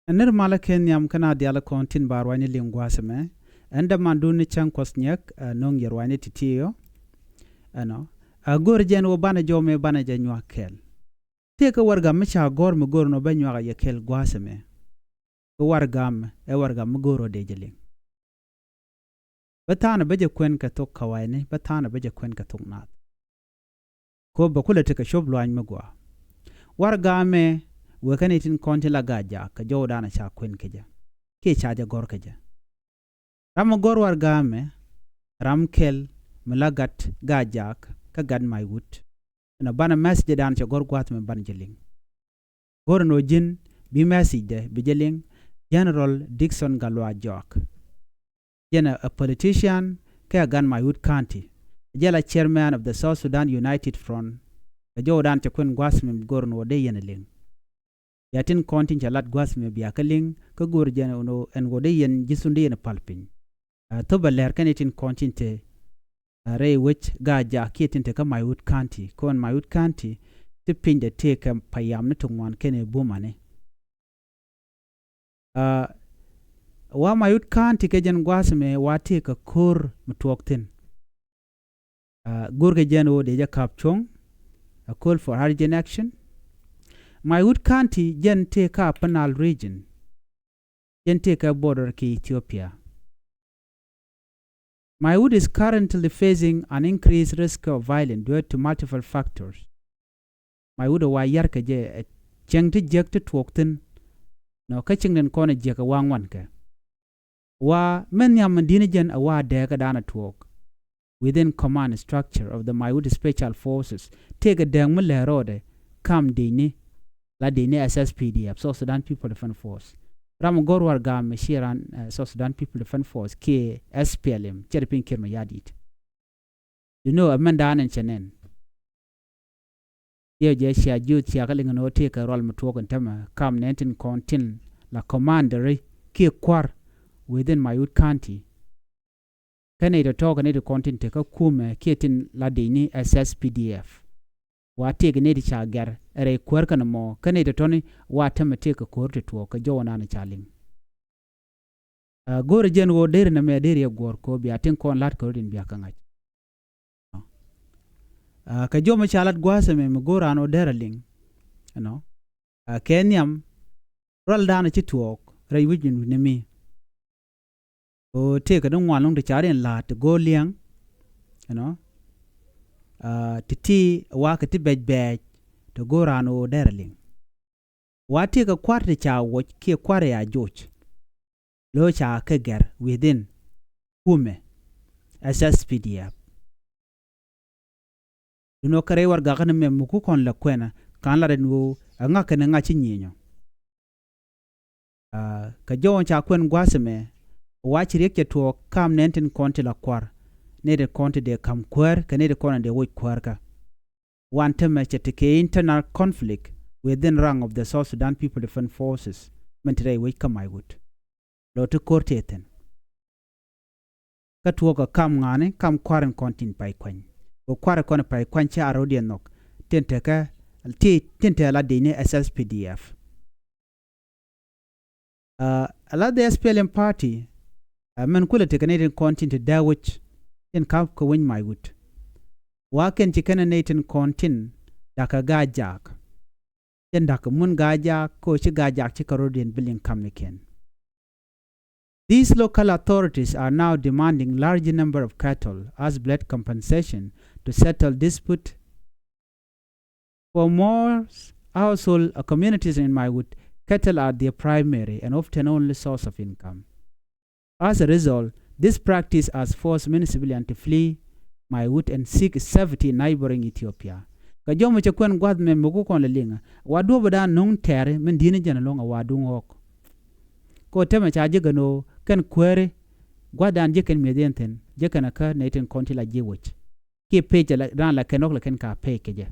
Aner malaken yam kana diala kontin barwani lingwaseme. Enda manduni chan kwasnyak nong yerwani titiyo. Ano. Gor jen wo bana jome bana janwa kel. Teka warga micha gor mgor no banywa ya kel gwaseme. Wargam warga mgoro de jeling. Batana beje kwen ka tok kawaini, batana beje kwen ka tok nat. Ko bakula teka shoblo any magwa. Wargame wekanitin konti la Gaajaak ka jowdana cha kwen keja. Ke chaja gor keja. Ram gor wargame ram kel melagat Gaajaak ka gad my wood. Na bana message dan cha gor gwat me ban jeling. Gor no jin bi message de bi jeling General Dickson Gatluak Jock. Jena a politician ka gan my wood county. Jela chairman of the South Sudan United Front. Ka jowdan cha kwen gwas me gor no de yeneling. Yatin kontin chalat gwas me biakaling ka gor jena no en gode yen jisundi yen palpin. Toba ler kanitin kontin te Ray which Gaajaak kitinte ka my wood county kon my wood county te pinde te ka payam ne tungwan kene bumane. Wa my wood county ke jen gwas me wa te ka kur mtuoktin. Gor ke jen o de ja kapchong a call for urgent action. My wood county jen take up penal region. Jen take a border ki Ethiopia. My wood is currently facing an increased risk of violence due to multiple factors. My wood wa yarka je chengti jekti twoktin no kaching den kone jeka wangwan ka. Wa men yamandini jen awa deka dana twok. Within command structure of the Maywood Special Forces, take a dang mulerode, kam dini, la dini SSPDF, South Sudan People Defense Force. Ram Gorwar Gam, Shiran, South Sudan People Defense Force, K. SPLM, Cheripin Kirma Yadit. You know, a man down in Chenen. Ye Jessia Jude, Chiakaling and take a roll matwok and tema, kam nentin contin, la commandery, K. Quar, within Maywood County. Canada talk and content take a kume kitin ladini SSPDF. Wa take nedi chagar ere kwerkan mo Canada Tony wa tema take a court to walk a joan chaling. Gore jen wo deri na me deri gor ko bi atin kon lat ko din biakanga. Ka joma chalat gwase me gora no deraling. No. Kenyam roll down a chitwalk ray within with me. O take a don't want long to char in la to go liang, to tea walk at bed bed to go round o derling. What take a quarter cha watch key quarter George. Lo cha keger within Hume SSPDF. You know, Karewar Gaganame Mukukon La Quena, Kanla and Wu, a ngakan and ngachinino. Kajo cha quen guasame. Watch Rick to come nentin conti la quar. Nede conti de come quer, canede corner de wait querca. One time take internal conflict within rank of the South Sudan People Defense Forces. Mentre wait come I would. Lotu corteten. Catwalker come ngane, come quarren contin by quen. O quarre corner by quencha arodian knock. Tenteka, tinte la dine SSPDF. A lot the SPLM party. Man kula te Canadian content to dawich in Kap ko win my wood. Waken chicken content daka Gaajaak. Then daka mun Gaajaak ko Gaajaak chikarodian billion kamniken. These local authorities are now demanding large number of cattle as blood compensation to settle dispute. For most household communities in my wood, cattle are their primary and often only source of income. As a result, this practice has forced many civilians to flee my wood and seek safety in neighboring Ethiopia. Kajomo chakwen gwad me mugu kon lelinga, wadu bada nung tere men dini jana longa wadu ngok. Ko tema cha jegano ken kwere gwadan jeken medienten jekana ka neten konti la jiwich. Ki peja la ran la kenok la ken ka pekeje.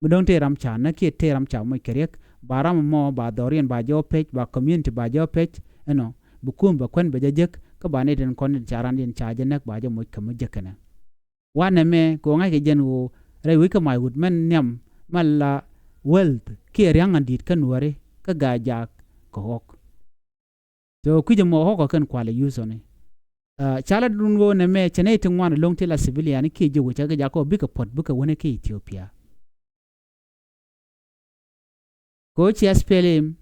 Mudong te ramcha na ki te ramcha mo kerek baram mo ba dorian ba jo pej ba community ba jo pej bukum ba kwen bejek ka bane den kon charan den chaje nak ba jo mo kam jekana wana me ko nga ke jen wo re wi ka my wood men nyam malla wealth ki ryang andit kan ware ka Gaajaak ko hok so kuje mo hoko kan kwale yusone chala dunwo na me chane tungwana long tela civilian ki je wucha ga jako bika pot buka wone ki Ethiopia ko chi SPLM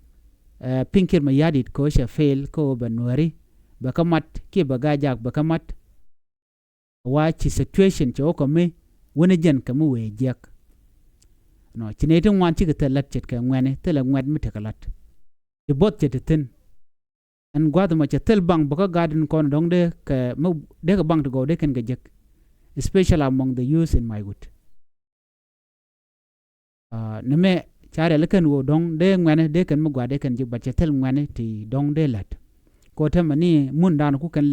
pinkir ma yadit ko she fail ko banwari bakamat ki bagajak bakamat wachi situation cho ko me wone jen kamu we jek no chine tungwan chi ka lat chet ka ngwane tela ngwad mitakalat de bot chetin and gwada ma tel bang baka garden kon dong de ka mo de ka bang to go de kan gajek especially among the youth in my wood neme chare lekan wo dong de ngwane de kan mo gwade kan jik ba tel ngwane ti dong de lat ko ta mani mun dan ku kan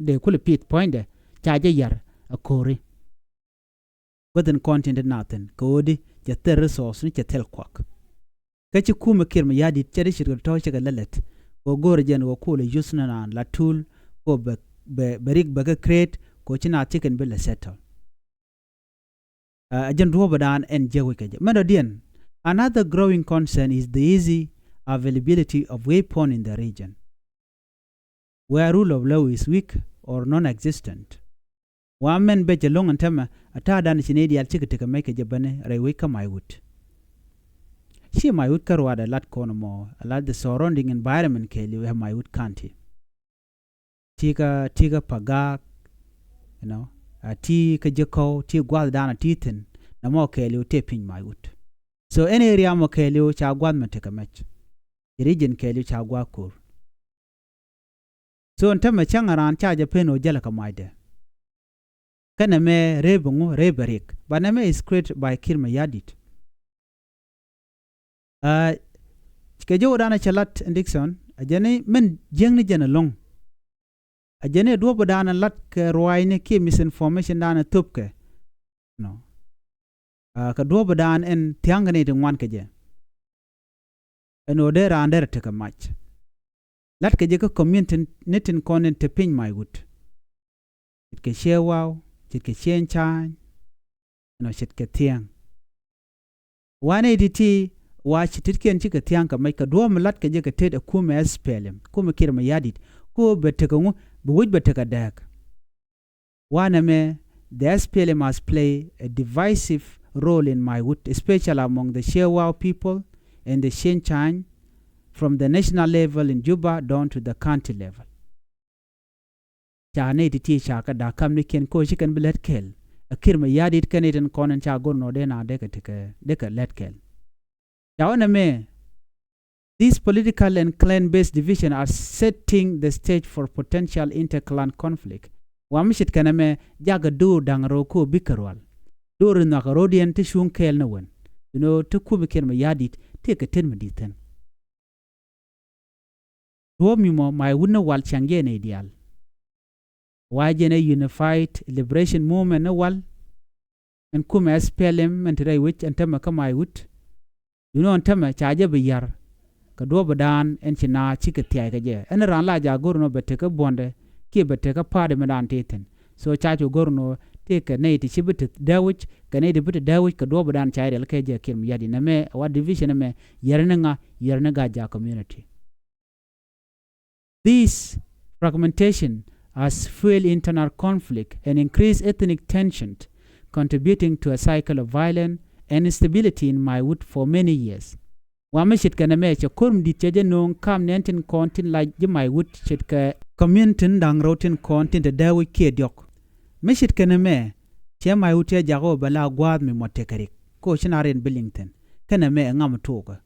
de kul pit point de chaje yar a kore wadan content naten ko di tel resource ni tel kwak kachi kuma kirma yadi chari shirgal to shaga lalet ko gorjen wo kule yusna na la tool ko berik baga create ko china chicken bill settle ajan robadan en jewi kaje medodian. Another growing concern is the easy availability of weapons in the region where rule of law is weak or non-existent. Wamen beje long antama atada ni chinedi al chikiteka make jabane rewe kama wood. She my wood karwada lat kono mo lat the surrounding environment keli we my wood county. Tiga pagak, you know, tika jako ti gwal dana titin na mo keli taping my wood. So any area mo keli cha gwal mateka match. The region keli cha gwakur. So antama changaran cha japeno jala kamaide. Kana me rebungu reberik, but name is created by Kirma Yadit. Kejo dana chalat Dickson ajane men jeng ni jana long ajane do bodana lat ke roine ki misinformation dana tupke no ka do bodan en tiangane de wan keje eno de rander te ka match lat keje ko community netin konen te pin my wood it ke shewa it ke chen chan no shit ke tiang 180 watch titken chika tianka mai ka do mlat ka je ka ted kuma SPLM kuma kirma yadit ko beteka ngo buwij beteka dak wana me the SPLM must play a divisive role in my wood, especially among the Shewa people and the Shenchan from the national level in Juba down to the county level. Chane ti chaka da kam ni ken ko chicken bilet kel a kirma yadit kaneten konen cha go no de na deka let kel. These political and clan-based divisions are setting the stage for potential inter-clan conflict. Wamishit kaname jaga do dangroko bikarwal. Do rinakarodian tishun kel na wen. You know, to kubikin yadit, take a 10 mediten. Duomimo my wuna wal changen ideal. Wajene unified liberation movement na wal. And kum SPLM and today which and tamaka my wood. You know, antama chaje biyar ka do badan en china chiketia kaje en ran la ja gorno beteka bonde ki beteka pade medan teten so chacho gorno take ne ti chibit dawich ka ne dibit dawich ka do badan chaide kaje kim yadi na me wa division me yerna Gaajaak community. This fragmentation has fueled internal conflict and increased ethnic tension, contributing to a cycle of violence and instability in my wood for many years. Wamishit kana me cha kurm di cheje nong kam nenten kontin like my wood chit ka community dang rotin kontin de dawi ke diok. Mishit kana me che my wood che jago bala gwad me motekarik ko chinaren Billington kana me ngam toga.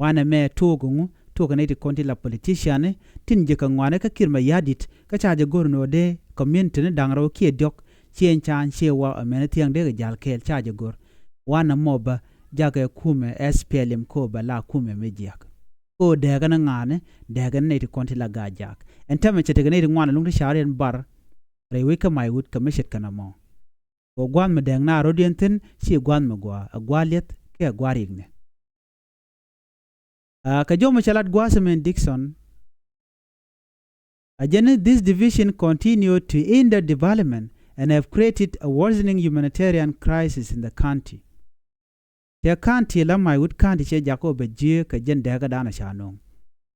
Wana me togungu toga ne kontin la politician tin je ka ngwane ka kirma yadit ka chaje gorno de community dang ro ke diok chen chan shewa amenati ang de jal kel chaje gor. Wana moba jaga kume SPLM ko bala kume mejiak o daga na ngane daga ne ti konti la Gaajaak en tama chete ne ngwana lungti sharen bar rewe ka my wood ka meshet kana mo o gwan me dang na rodienten si gwan me gwa agwalet ke agwarigne ka jomo chalat gwasemen Dickson ajene this division continued to hinder development and have created a worsening humanitarian crisis in the country. The county la my wood county che jako beje ka jen daga dana shanong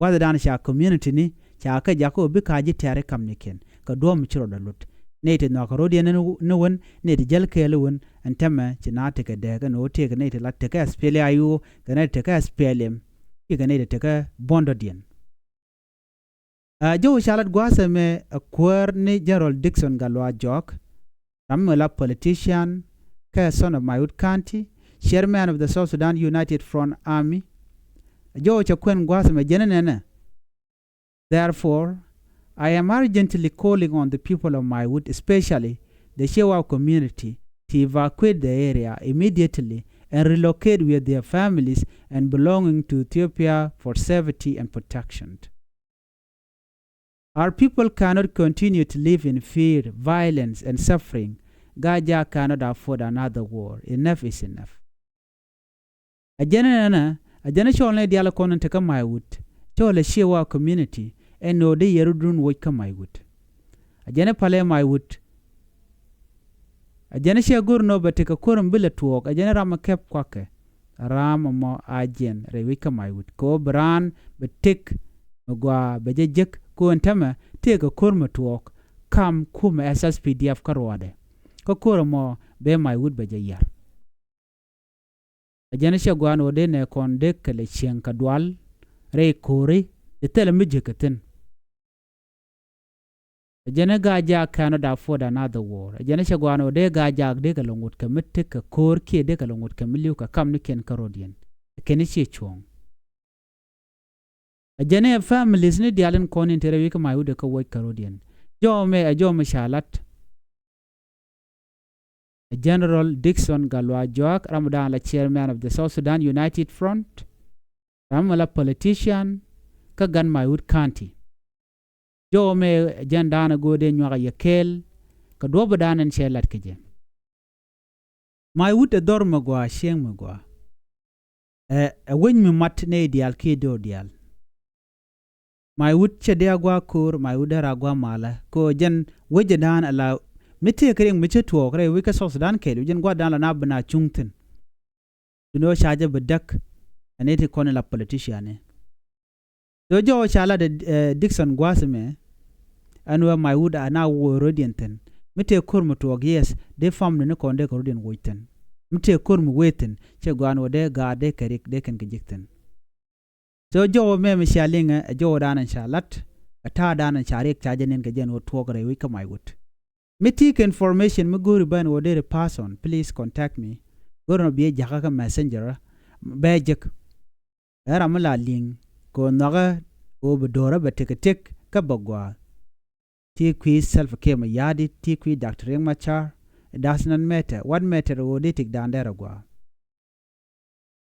wada dan sha community ni cha ka jako bi ka ji tare kam niken ka do mu chiro da lut ne te no ka rodi ne won ne te jel ke le won antama ci na te ka de ka no te ka ne te la te ka spele ayu ka ne te ka spelem ki ka ne te ka bondo dien jo shalat gwasa me kwar ni Gerald Dickson Gatluak Jock la politician ka son of Mayut County chairman of the South Sudan United Front Army jo cha kwen gwasa me jenene. Therefore, I am urgently calling on the people of Mayut, especially the Shewa community, to evacuate the area immediately and relocate with their families and belonging to Ethiopia for safety and protection. Our people cannot continue to live in fear, violence, and suffering. Gaajaak cannot afford another war. Enough is enough. Ajana shawne diala konan taka Mayut, chawle Shewa community, and no de yerudun wajka Mayut. Ajana pale Mayut. Ajana shagur no bateka kurum bila tuok, ajana rama kep kwake. Rama mo ajen rewika Mayut. Ko bran betik magwa bejejek ko entama teka kurma tuok kam kuma SSPDF karwade. Ko kurmo be Mayut bejeyar. Ajana shagwan ode ne konde kele chieng kadwal rei kori de tele mijekatin. Ajana Gaajaak cannot afford another war. Ajana shagwan ode Gaajaak de kalongut kamitik ka kor ki de kalongut kamiliu ka kam niken karodian. Kenichi chuong. Ajana families ni dialen konin terewi ka Mayut ka waj karodian. Jo me shalat. General Dickson Gatluak Jock, Ramadan la chairman of the South Sudan United Front, Ramala politician, Kagan Mayut County. Jo me jandana gode nywaga yakel, kadwoba danan shelat keje. Mayut ador magwa, sheng magwa. Wen mi mat ne dial kido dial. Mayut chede agwa kur, Mayut daragwa mala, ko jen wejadan ala mite kering miche tuok re wika South Sudan ke jen gwa dan la na bana chungtin duno shaje bedak anete kone la politician jo shala de Dickson gwasme anwa Mayut ana wo rodienten mite kurmu tuok yes de fam ne konde ko rodien woiten mite kurmu weten che gwan wode ga de kerik de ken gejikten jo me shalinga jo dan shalat ata dan sharik chajen ke jen wo tuok re wika Mayut. Mitik information muguri ban wodere person, please contact me. Goro biye jakaka messenger bejek. Era mala ling ko naga o bedora betek kabagwa. Ti qui self came yadi ti qui Dr. Ringmachar. It does not matter. What matter woditik dandera gwa.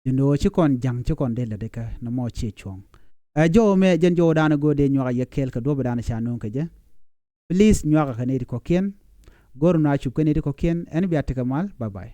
You know chikon jang chikon de ladeka no mo chi chong. Jo me jen jo dana go de nywa yakel ka do badana shanon kaje. Please nywaga kanedi kokien. Goro na chup kanedi kokien. En biatika mal. Bye bye.